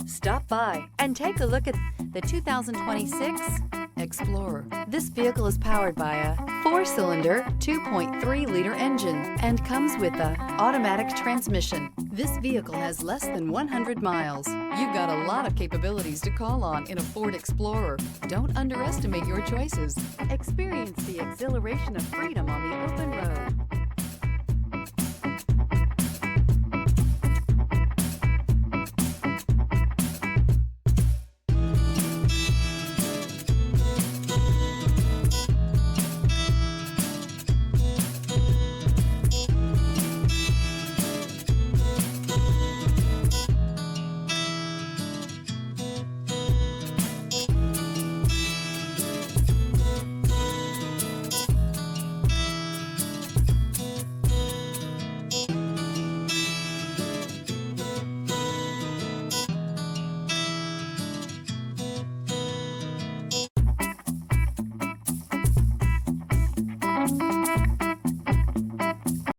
Stop by and take a look at the 2026 Explorer. This vehicle is powered by a 4-cylinder, 2.3-liter engine and comes with a automatic transmission. This vehicle has less than 100 miles. You've got a lot of capabilities to call on in a Ford Explorer. Don't underestimate your choices. Experience the exhilaration of freedom on the open road.